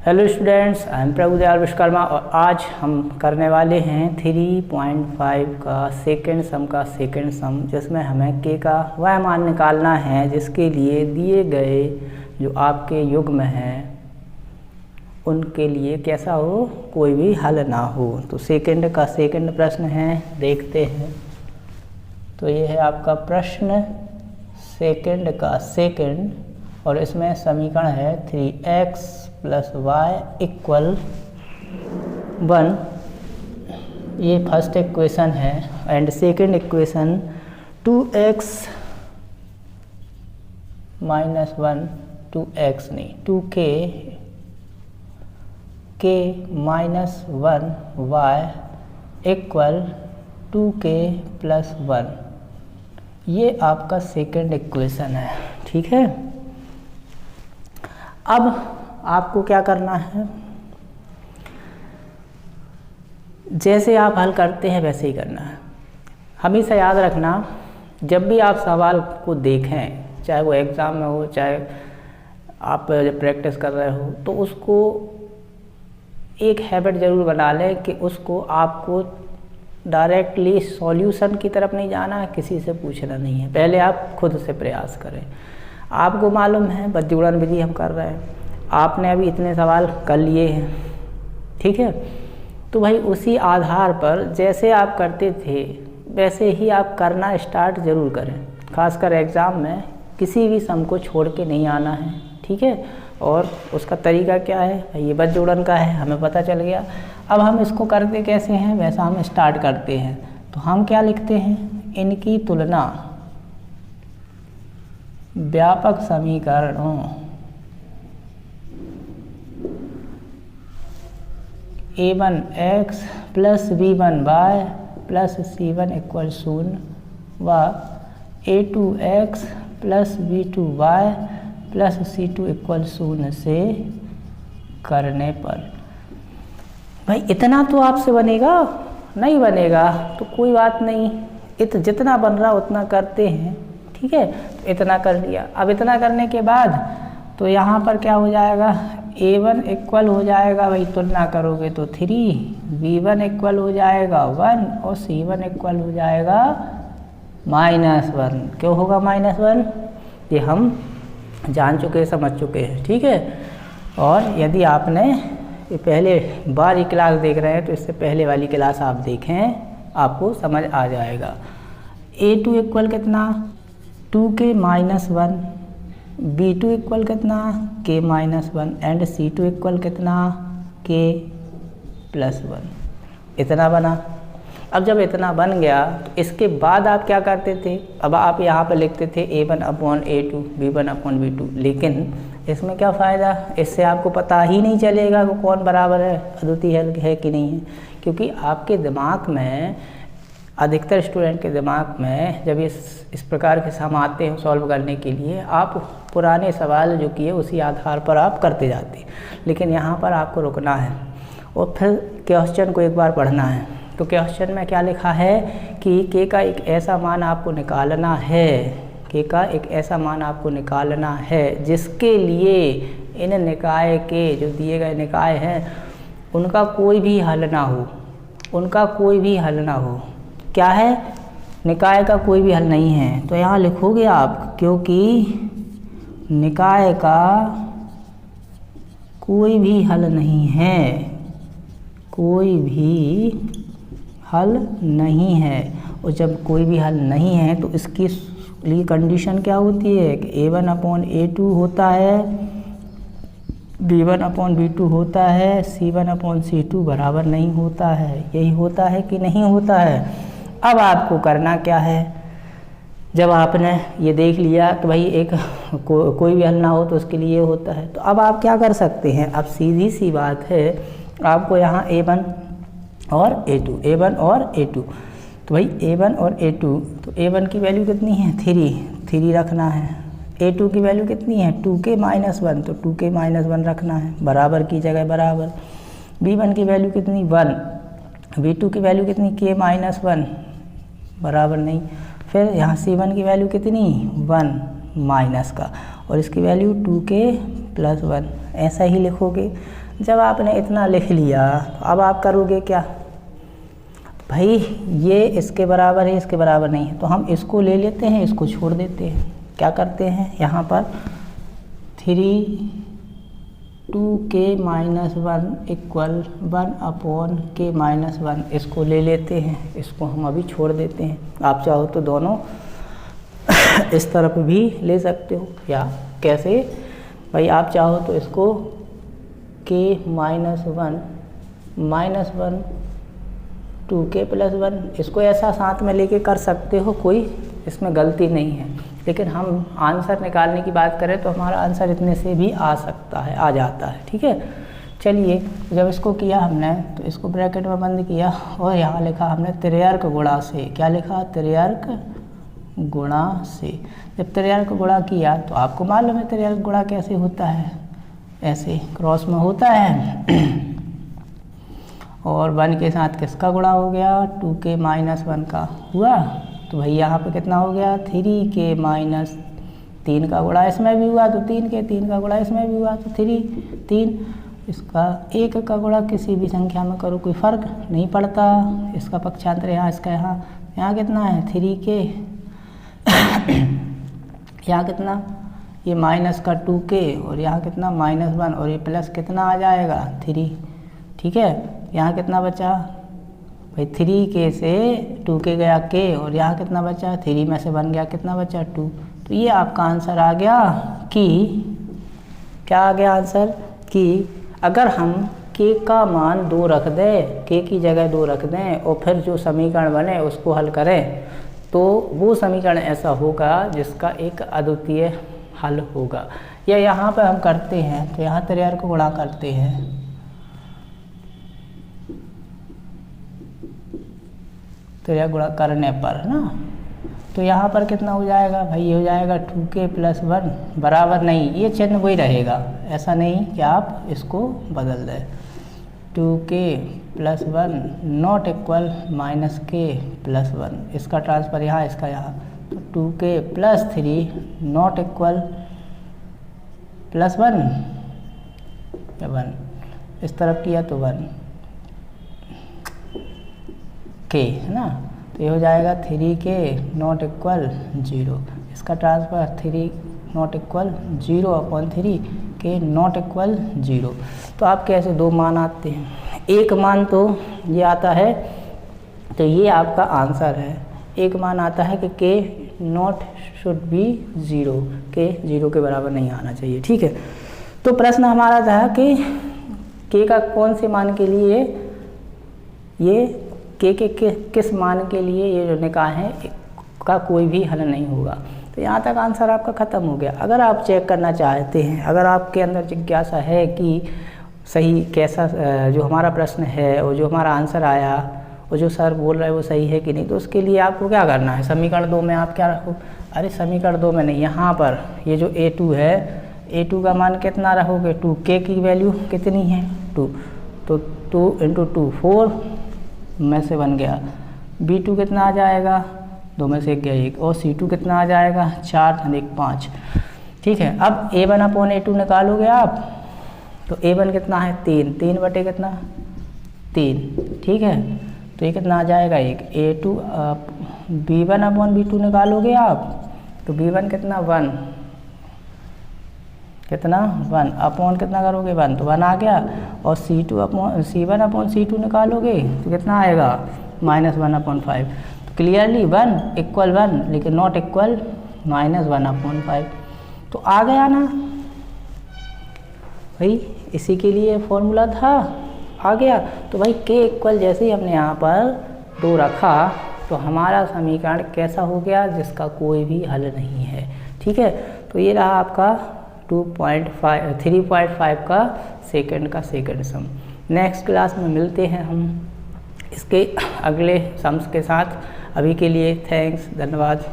Hello students, I am Prabhudayal Vishwakarma और आज हम करने वाले हैं 3.5 का सेकेंड सम जिसमें हमें के का वह मान निकालना है जिसके लिए दिए गए जो आपके युग्म हैं उनके लिए कैसा हो, कोई भी हल ना हो। तो सेकेंड का सेकेंड प्रश्न है, देखते हैं। तो ये है आपका प्रश्न सेकेंड का सेकेंड और इसमें समीकरण है 3x + y = 1। ये फर्स्ट इक्वेशन है and second equation 2x - 1 2x नहीं 2k - 1 y = 2k + 1। ये आपका सेकेंड इक्वेशन है, ठीक है। अब आपको क्या करना है, जैसे आप हल करते हैं वैसे ही करना है। हमेशा याद रखना, जब भी आप सवाल को देखें, चाहे वो एग्ज़ाम में हो चाहे आप जब प्रैक्टिस कर रहे हो, तो उसको एक हैबिट ज़रूर बना लें कि उसको आपको डायरेक्टली सॉल्यूशन की तरफ नहीं जाना है, किसी से पूछना नहीं है। पहले आप खुद से प्रयास करें। आपको मालूम है बद्युड़न विधि हम कर रहे हैं, आपने अभी इतने सवाल कर लिए हैं, ठीक है। तो भाई उसी आधार पर जैसे आप करते थे वैसे ही आप करना स्टार्ट ज़रूर करें। खासकर एग्ज़ाम में किसी भी सम को छोड़ के नहीं आना है, ठीक है। और उसका तरीका क्या है, ये बद्युड़न का है, हमें पता चल गया। अब हम इसको करते कैसे हैं वैसा हम स्टार्ट करते हैं। तो हम क्या लिखते हैं, इनकी तुलना व्यापक समीकरणों a1x + b1y + c1 = 0 व a2x + b2y + c2 = 0 से करने पर। भाई इतना तो आपसे बनेगा नहीं, बनेगा तो कोई बात नहीं, जितना बन रहा उतना करते हैं, ठीक है। तो इतना कर लिया। अब इतना करने के बाद तो यहाँ पर क्या हो जाएगा, a1 इक्वल हो जाएगा, भाई तुलना करोगे तो 3, b1 इक्वल हो जाएगा 1 और c1 इक्वल हो जाएगा -1। क्यों होगा -1, ये हम जान चुके समझ चुके हैं, ठीक है। और यदि आपने ये पहले बार ये क्लास देख रहे हैं तो इससे पहले वाली क्लास आप देखें, आपको समझ आ जाएगा। a2 इक्वल कितना, 2k - 1, b2 इक्वल कितना, k - 1 एंड c2 इक्वल कितना, k + 1। इतना बना। अब जब इतना बन गया तो इसके बाद आप क्या करते थे, अब आप यहाँ पर लिखते थे a1/a2 b1/b2, लेकिन इसमें क्या फ़ायदा, इससे आपको पता ही नहीं चलेगा कि कौन बराबर है, अद्वितीय हल है कि नहीं है। क्योंकि आपके दिमाग में, अधिकतर स्टूडेंट के दिमाग में जब इस प्रकार के सम आते हैं सॉल्व करने के लिए, आप पुराने सवाल जो किए उसी आधार पर आप करते जाते हैं। लेकिन यहाँ पर आपको रुकना है और फिर क्वेश्चन को एक बार पढ़ना है। तो क्वेश्चन में क्या लिखा है कि के का एक ऐसा मान आपको निकालना है, के का एक ऐसा मान आपको निकालना है जिसके लिए इन निकाय के, जो दिए गए निकाय हैं, उनका कोई भी हल ना हो, उनका कोई भी हल ना हो। क्या है, निकाय का कोई भी हल नहीं है। तो यहाँ लिखोगे आप, क्योंकि निकाय का कोई भी हल नहीं है, कोई भी हल नहीं है। और जब कोई भी हल नहीं है तो इसकी लिए कंडीशन क्या होती है कि a1/a2 होता है, b1/b2 होता है, c1/c2 बराबर नहीं होता है। यही होता है कि नहीं होता है। अब आपको करना क्या है, जब आपने ये देख लिया कि भाई एक कोई भी हल ना हो तो उसके लिए होता है, तो अब आप क्या कर सकते हैं, अब सीधी सी बात है, आपको यहाँ a1 और a2 तो भाई a1 और a2, तो a1 की वैल्यू कितनी है, 3 रखना है। a2 की वैल्यू कितनी है, 2k - 1, तो 2k - 1 रखना है, बराबर की जगह बराबर। b1 की वैल्यू कितनी, 1, b2 की वैल्यू कितनी, k - 1, बराबर नहीं। फिर यहाँ c1 की वैल्यू कितनी, 1 माइनस का, और इसकी वैल्यू 2k + 1, ऐसा ही लिखोगे। जब आपने इतना लिख लिया तो अब आप करोगे क्या, भाई ये इसके बराबर है, इसके बराबर नहीं है, तो हम इसको ले लेते हैं, इसको छोड़ देते हैं। क्या करते हैं, यहाँ पर 2k - 1 इक्वल 1/k - 1 इसको ले लेते हैं, इसको हम अभी छोड़ देते हैं। आप चाहो तो दोनों इस तरफ भी ले सकते हो, या कैसे भाई आप चाहो तो इसको k - 1 2k + 1 इसको ऐसा साथ में लेके कर सकते हो, कोई इसमें गलती नहीं है। लेकिन हम आंसर निकालने की बात करें तो हमारा आंसर इतने से भी आ सकता है, आ जाता है। ठीक है, चलिए जब इसको किया हमने तो इसको ब्रैकेट में बंद किया और यहाँ लिखा हमने त्रियर्क गुणा से। क्या लिखा, त्रियर्क गुणा से। जब त्रियर्क गुणा किया तो आपको मालूम है त्रियर्क गुणा कैसे होता है, ऐसे क्रॉस में होता है और 1 के साथ किसका गुणा हो गया, 2k - 1 का हुआ। तो भाई यहाँ पे कितना हो गया, 3k - 3 का गुणा इसमें भी हुआ तो 3 का गुणा इसमें भी हुआ तो 3 इसका 1 का गुणा किसी भी संख्या में करो कोई फ़र्क नहीं पड़ता। इसका पक्षांतर यहाँ, इसका यहाँ कितना है 3k यहाँ कितना, ये माइनस का 2k और यहाँ कितना -1 और ये प्लस कितना आ जाएगा 3। ठीक है, यहाँ कितना बचा भाई 3k से 2k गया k और यहाँ कितना बचा 3 में से 1 गया कितना बचा 2। तो ये आपका आंसर आ गया कि क्या आ गया आंसर कि अगर हम k का मान 2 रख दें, k की जगह 2 रख दें और फिर जो समीकरण बने उसको हल करें तो वो समीकरण ऐसा होगा जिसका एक अद्वितीय हल होगा। या यहाँ पर हम करते हैं तो यहाँ त्रियर्क को गुणा करते हैं, त्रियर्क गुणा करने पर ना, तो यहाँ पर कितना हो जाएगा भाई, ये हो जाएगा 2k + 1 बराबर नहीं, ये चिन्ह वही रहेगा, ऐसा नहीं कि आप इसको बदल दें। 2k + 1 नॉट इक्वल -k + 1 इसका ट्रांसफ़र यहाँ, इसका यहाँ, तो 2k + 3 नॉट इक्वल +1 या 1, इस तरफ किया तो 1 k है ना, तो ये हो जाएगा 3k नॉट इक्वल 0, इसका transfer 3 not equal 0/3 k not equal 0। तो आप कैसे दो मान आते हैं, एक मान तो ये आता है, तो ये आपका आंसर है। एक मान आता है कि k not should be 0, k 0 के बराबर नहीं आना चाहिए। ठीक है, तो प्रश्न हमारा था कि k का कौन से मान के लिए, ये k के किस मान के लिए ये जो निकाह है का कोई भी हल नहीं होगा। तो यहाँ तक आंसर आपका ख़त्म हो गया। अगर आप चेक करना चाहते हैं, अगर आपके अंदर जिज्ञासा है कि सही कैसा जो हमारा प्रश्न है और जो हमारा आंसर आया और जो सर बोल रहे हैं वो सही है कि नहीं, तो उसके लिए आपको क्या करना है, समीकरण 2 में आप क्या रखो, अरे समीकरण 2 में नहीं, यहाँ पर ये जो a2 है, a2 का मान कितना रखोगे, 2k की वैल्यू कितनी है 2, तो 2 × 2 4 में से 1 गया, b2 कितना आ जाएगा 2 में से 1 गया 1 और c2 कितना आ जाएगा 4 + 1 5। ठीक है, अब a1/a2 निकालोगे आप तो a1 कितना है 3 बटे कितना 3। ठीक है, तो ये कितना आ जाएगा 1, a2 b1/b2 निकालोगे आप तो b1 कितना 1, कितना 1 अपॉन कितना करोगे 1 तो 1 आ गया, और c1/c2 निकालोगे तो कितना आएगा -1/5। तो क्लियरली 1 = 1 लेकिन नॉट इक्वल -1/5, तो आ गया ना भाई, इसी के लिए फॉर्मूला था, आ गया। तो भाई k इक्वल जैसे ही हमने यहाँ पर 2 रखा तो हमारा समीकरण कैसा हो गया, जिसका कोई भी हल नहीं है। ठीक है, तो ये रहा आपका 3.5 का सेकंड सम। नेक्स्ट क्लास में मिलते हैं हम इसके अगले सम्स के साथ। अभी के लिए थैंक्स, धन्यवाद।